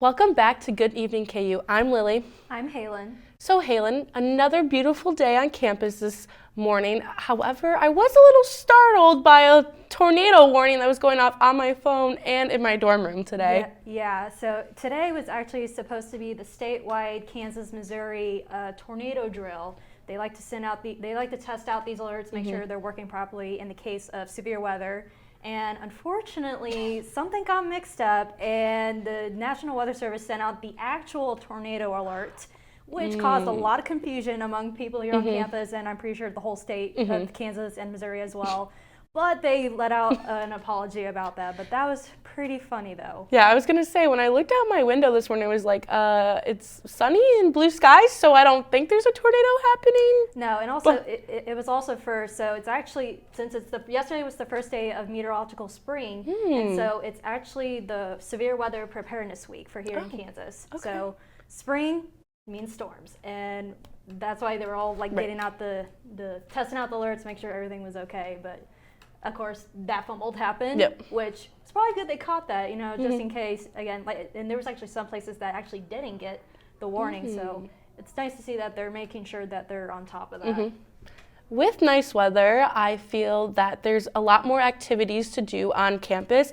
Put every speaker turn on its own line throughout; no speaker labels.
Welcome back to Good Evening KU. I'm Lily.
I'm Halen.
So Halen, another beautiful day on campus this morning. However, I was a little startled by a tornado warning that was going off on my phone and in my dorm room today.
Yeah. So today was actually supposed to be the statewide Kansas-Missouri tornado drill. They like to test out these alerts, make sure they're working properly in the case of severe weather. And unfortunately, something got mixed up, and the National Weather Service sent out the actual tornado alert, which caused a lot of confusion among people here on campus, and I'm pretty sure the whole state of Kansas and Missouri as well. But they let out an apology about that. But that was pretty funny, though.
Yeah, I was going to say, when I looked out my window this morning, it was like, it's sunny and blue skies, so I don't think there's a tornado happening.
No, and also, it was also so it's actually, since yesterday was the first day of meteorological spring, and so it's actually the Severe Weather Preparedness Week for here in Kansas. Okay. So spring means storms, and that's why they were all like getting out the testing out the alerts, make sure everything was okay, but of course, that fumbled happened, which it's probably good they caught that, just in case, again, and there was actually some places that actually didn't get the warning, so it's nice to see that they're making sure that they're on top of that.
With nice weather, I feel that there's a lot more activities to do on campus.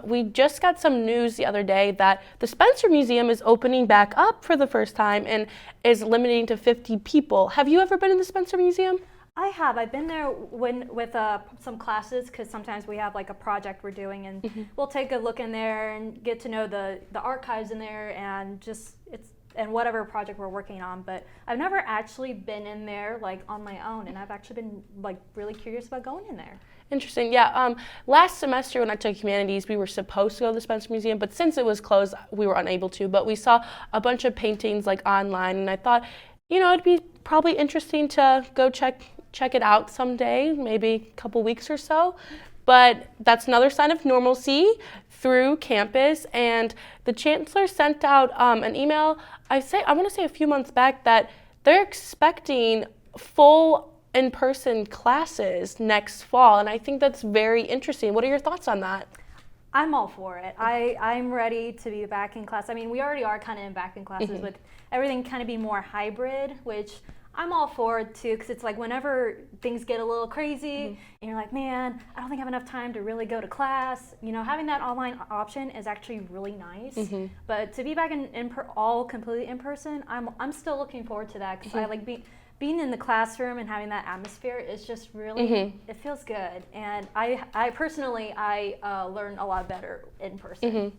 We just got some news the other day that the Spencer Museum is opening back up for the first time and is limiting to 50 people. Have you ever been in the Spencer Museum?
I have. I've been there with some classes, because sometimes we have like a project we're doing, and we'll take a look in there and get to know the archives in there and and whatever project we're working on. But I've never actually been in there like on my own, and I've actually been like really curious about going in there.
Interesting. Yeah. Last semester when I took humanities, we were supposed to go to the Spencer Museum, but since it was closed, we were unable to. But we saw a bunch of paintings like online, and I thought, it'd be probably interesting to go check it out someday, maybe a couple weeks or so. But that's another sign of normalcy through campus. And the chancellor sent out an email, I want to say a few months back, that they're expecting full in-person classes next fall. And I think that's very interesting. What are your thoughts on that?
I'm all for it. I'm ready to be back in class. I mean, we already are kind of back in classes with everything kind of be more hybrid, which I'm all for it too, because it's like whenever things get a little crazy and you're like, man, I don't think I have enough time to really go to class, having that online option is actually really nice. But to be back all completely in person, I'm still looking forward to that, because I like being in the classroom and having that atmosphere is just really, it feels good. And I personally learn a lot better in person.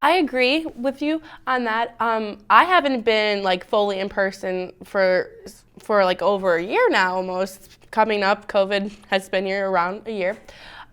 I agree with you on that. I haven't been like fully in person for like over a year now, almost coming up. COVID has been here around a year.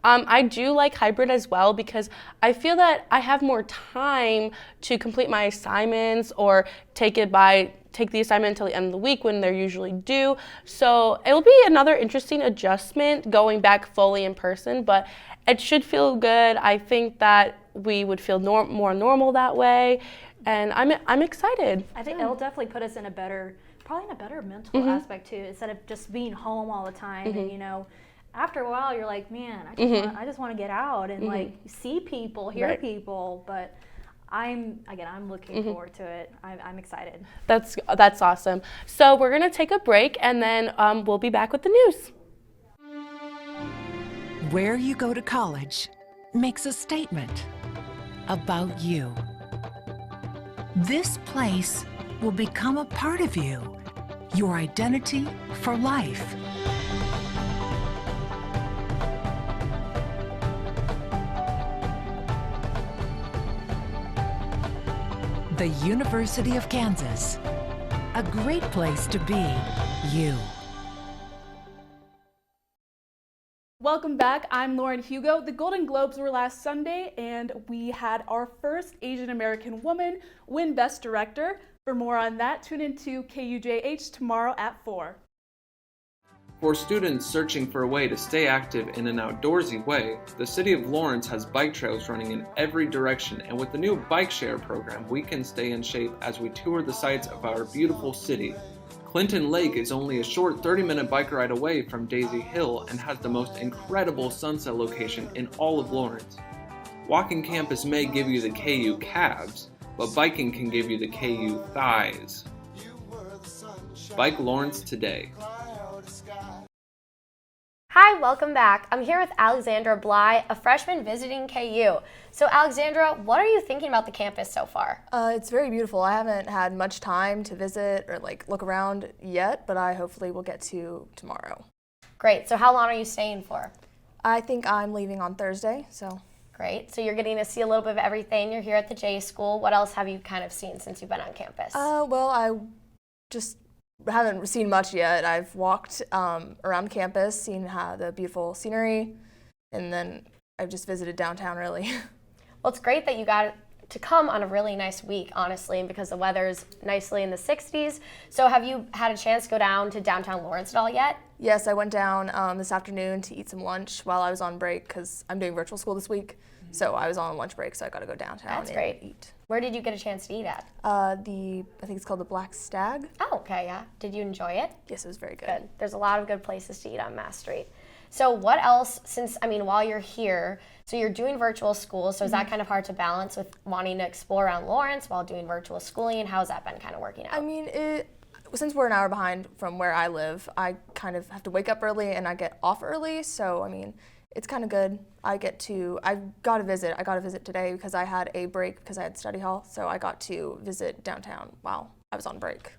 I do like hybrid as well, because I feel that I have more time to complete my assignments or take the assignment until the end of the week when they're usually due. So it will be another interesting adjustment going back fully in person, but it should feel good. I think that we would feel more normal that way, and I'm excited. I
think it'll definitely put us in a better mental aspect too, instead of just being home all the time. And after a while, you're like, man, I just want to get out and like see people, hear people. But I'm looking forward to it. I'm excited.
That's awesome. So we're gonna take a break, and then we'll be back with the news.
Where you go to college makes a statement about you. This place will become a part of you, your identity for life. The University of Kansas, a great place to be you.
Welcome back. I'm Lauren Hugo. The Golden Globes were last Sunday, and we had our first Asian American woman win Best Director. For more on that, tune into KUJH tomorrow at 4.
For students searching for a way to stay active in an outdoorsy way, the City of Lawrence has bike trails running in every direction, and with the new bike share program, we can stay in shape as we tour the sights of our beautiful city. Clinton Lake is only a short 30-minute bike ride away from Daisy Hill and has the most incredible sunset location in all of Lawrence. Walking campus may give you the KU calves, but biking can give you the KU thighs. Bike Lawrence today.
Hi, welcome back. I'm here with Alexandra Blye, a freshman visiting KU. So Alexandra, what are you thinking about the campus so far?
It's very beautiful. I haven't had much time to visit or look around yet, but I hopefully will get to tomorrow.
Great. So how long are you staying for?
I think I'm leaving on Thursday, so.
Great. So you're getting to see a little bit of everything. You're here at the J School. What else have you kind of seen since you've been on campus?
Well, I just haven't seen much yet. I've walked around campus, seen the beautiful scenery, and then I've just visited downtown, really.
Well, it's great that you got to come on a really nice week, honestly, because the weather's nicely in the 60s. So have you had a chance to go down to downtown Lawrence at all yet?
Yes, I went down this afternoon to eat some lunch while I was on break because I'm doing virtual school this week. So I was on lunch break, so I got to go downtown and eat.
Where did you get a chance to eat at?
I think it's called the Black Stag.
Oh, okay, yeah. Did you enjoy it?
Yes, it was very good.
Good. There's a lot of good places to eat on Mass Street. So what else, while you're here, so you're doing virtual school, so is that kind of hard to balance with wanting to explore around Lawrence while doing virtual schooling? How's that been kind of working out?
I mean, since we're an hour behind from where I live, I kind of have to wake up early and I get off early, so I mean, it's kind of good. I got to visit today because I had a break because I had study hall, so I got to visit downtown while I was on break.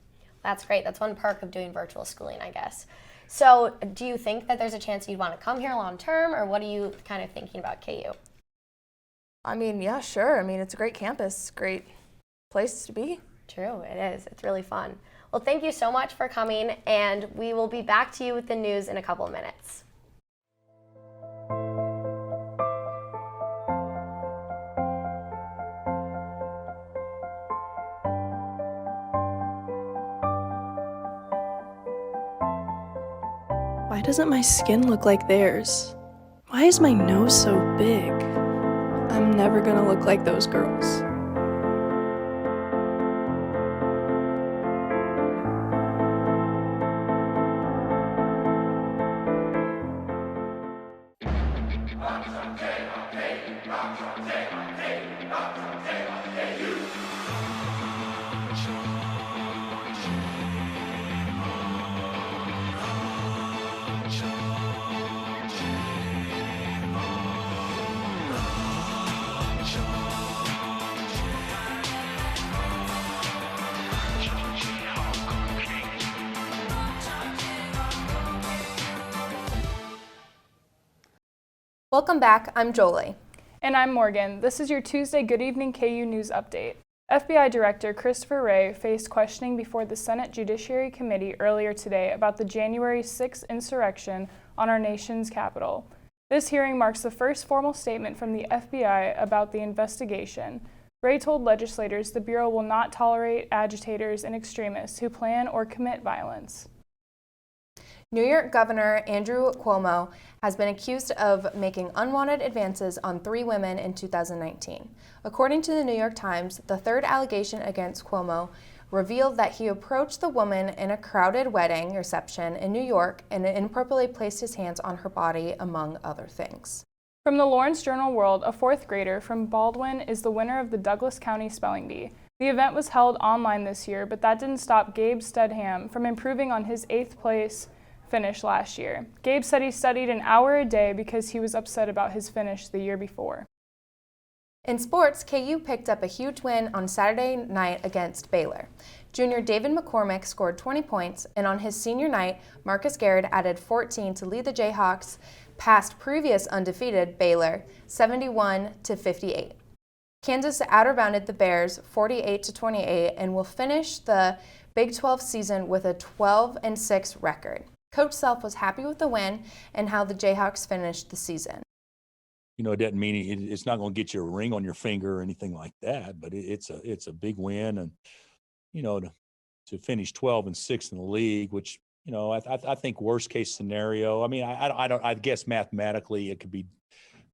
That's great. That's one perk of doing virtual schooling, I guess. So do you think that there's a chance you'd want to come here long term, or what are you kind of thinking about KU?
I mean, yeah, sure. I mean, it's a great campus, great place to be.
True, it is. It's really fun. Well, thank you so much for coming, and we will be back to you with the news in a couple of minutes.
Why doesn't my skin look like theirs? Why is my nose so big? I'm never gonna look like those girls.
Welcome back. I'm Jolie.
And I'm Morgan. This is your Tuesday Good Evening KU News Update. FBI Director Christopher Wray faced questioning before the Senate Judiciary Committee earlier today about the January 6th insurrection on our nation's capital. This hearing marks the first formal statement from the FBI about the investigation. Wray told legislators the Bureau will not tolerate agitators and extremists who plan or commit violence.
New York Governor Andrew Cuomo has been accused of making unwanted advances on 3 women in 2019. According to the New York Times, the third allegation against Cuomo revealed that he approached the woman in a crowded wedding reception in New York and inappropriately placed his hands on her body, among other things.
From the Lawrence Journal-World, a 4th grader from Baldwin is the winner of the Douglas County Spelling Bee. The event was held online this year, but that didn't stop Gabe Stedham from improving on his 8th place finish last year. Gabe said he studied an hour a day because he was upset about his finish the year before.
In sports, KU picked up a huge win on Saturday night against Baylor. Junior David McCormick scored 20 points, and on his senior night, Marcus Garrett added 14 to lead the Jayhawks past previous undefeated Baylor, 71-58. Kansas outer-bounded the Bears 48-28 and will finish the Big 12 season with a 12-6 record. Coach Self was happy with the win and how the Jayhawks finished the season.
You know, it doesn't mean it's not going to get you a ring on your finger or anything like that, but it's a big win, and you know, to finish 12-6 in the league, which you know I think worst case scenario. I mean, I guess mathematically it could be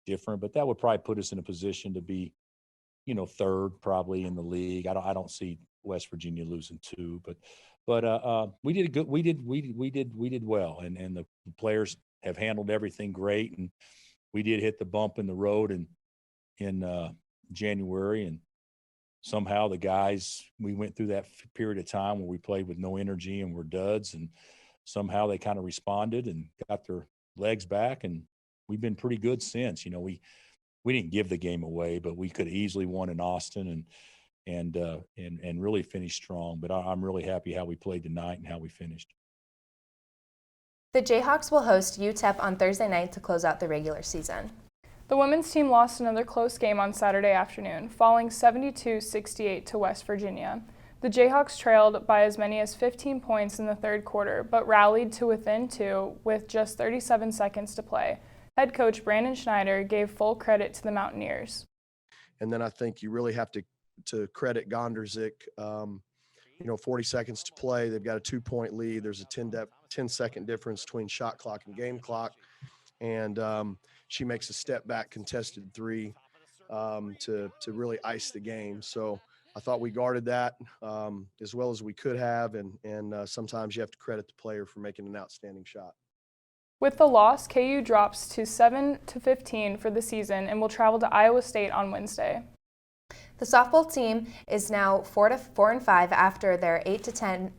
different, but that would probably put us in a position to be, you know, 3rd probably in the league. I don't see West Virginia losing 2, but we did good. We did well, and the players have handled everything great, and we did hit the bump in the road in January, and somehow the guys, we went through that period of time where we played with no energy and were duds, and somehow they kind of responded and got their legs back, and we've been pretty good since. We didn't give the game away, but we could have easily won in Austin and really finished strong. But I'm really happy how we played tonight and how we finished.
The Jayhawks will host UTEP on Thursday night to close out the regular season.
The women's team lost another close game on Saturday afternoon, falling 72-68 to West Virginia. The Jayhawks trailed by as many as 15 points in the third quarter, but rallied to within 2 with just 37 seconds to play. Head coach Brandon Schneider gave full credit to the Mountaineers.
And then I think you really have to credit Gonderzik. 40 seconds to play. They've got a 2-point lead. There's a 10-second difference between shot clock and game clock. And she makes a step back contested 3 to really ice the game. So I thought we guarded that as well as we could have. And sometimes you have to credit the player for making an outstanding shot.
With the loss, KU drops to 7-15 for the season and will travel to Iowa State on Wednesday.
The softball team is now 4-5 after their 8-10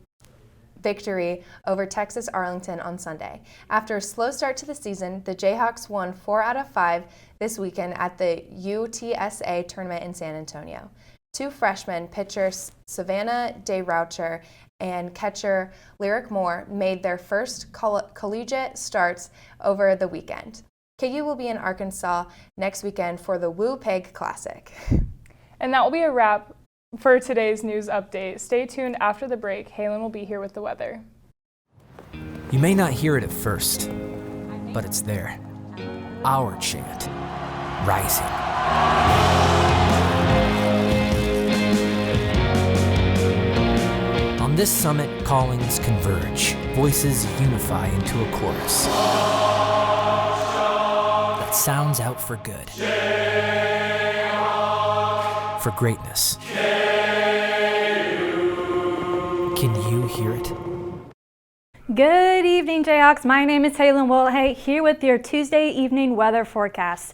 victory over Texas Arlington on Sunday. After a slow start to the season, the Jayhawks won 4 out of 5 this weekend at the UTSA tournament in San Antonio. 2 freshmen, pitcher Savannah DeRoucher and catcher Lyric Moore, made their first collegiate starts over the weekend. KU will be in Arkansas next weekend for the Woo Peg Classic.
And that will be a wrap for today's news update. Stay tuned after the break. Halen will be here with the weather.
You may not hear it at first, but it's there. Our chant, rising. On this summit, callings converge, voices unify into a chorus that sounds out for good, for greatness. Can you hear it?
Good evening, Jayhawks. My name is Halen Wilhite, here with your Tuesday evening weather forecast.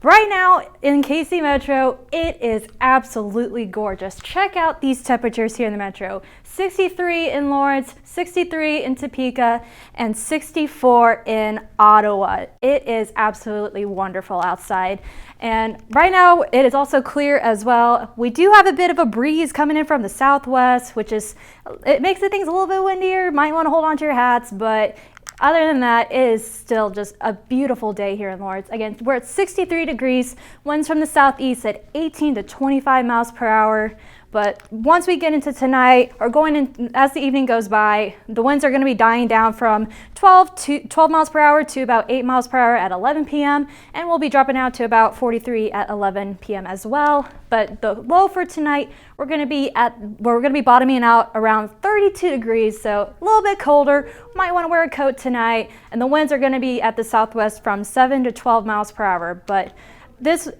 Right now in KC Metro, it is absolutely gorgeous. Check out these temperatures here in the Metro. 63 in Lawrence, 63 in Topeka, and 64 in Ottawa. It is absolutely wonderful outside. And right now it is also clear as well. We do have a bit of a breeze coming in from the southwest, it makes things a little bit windier. Might want to hold on to your hats, but other than that, it is still just a beautiful day here in Lawrence. Again, we're at 63 degrees, winds from the southeast at 18 to 25 miles per hour. But once we get into tonight, or going in as the evening goes by, the winds are going to be dying down from 12 miles per hour to about 8 miles per hour at 11 p.m. And we'll be dropping out to about 43 at 11 p.m. as well. But the low for tonight, we're going to be bottoming out around 32 degrees, so a little bit colder. Might want to wear a coat tonight. And the winds are going to be at the southwest from 7 to 12 miles per hour. But this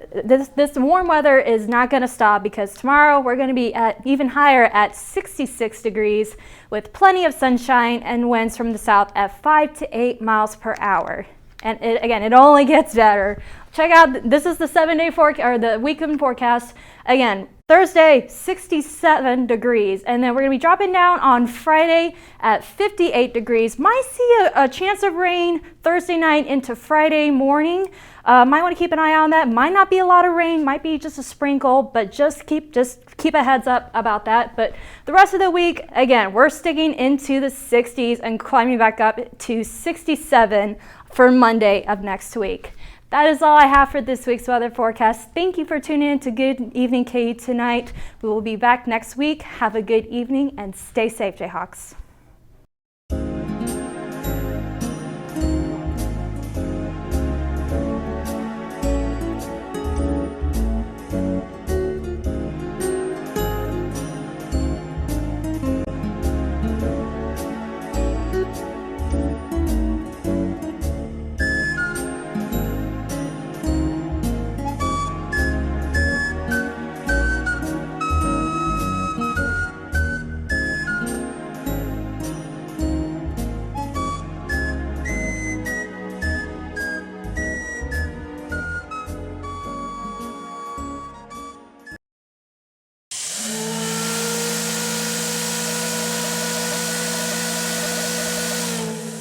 warm weather is not going to stop, because tomorrow we're going to be at even higher at 66 degrees with plenty of sunshine and winds from the south at 5 to 8 miles per hour. And it only gets better. Check out, this is the 7-day forecast, or the weekend forecast. Again, Thursday, 67 degrees. And then we're going to be dropping down on Friday at 58 degrees. Might see a chance of rain Thursday night into Friday morning. Might want to keep an eye on that. Might not be a lot of rain, might be just a sprinkle, but just keep a heads up about that. But the rest of the week, again, we're sticking into the 60s and climbing back up to 67 for Monday of next week. That is all I have for this week's weather forecast. Thank you for tuning in to Good Evening KU tonight. We will be back next week. Have a good evening and stay safe, Jayhawks.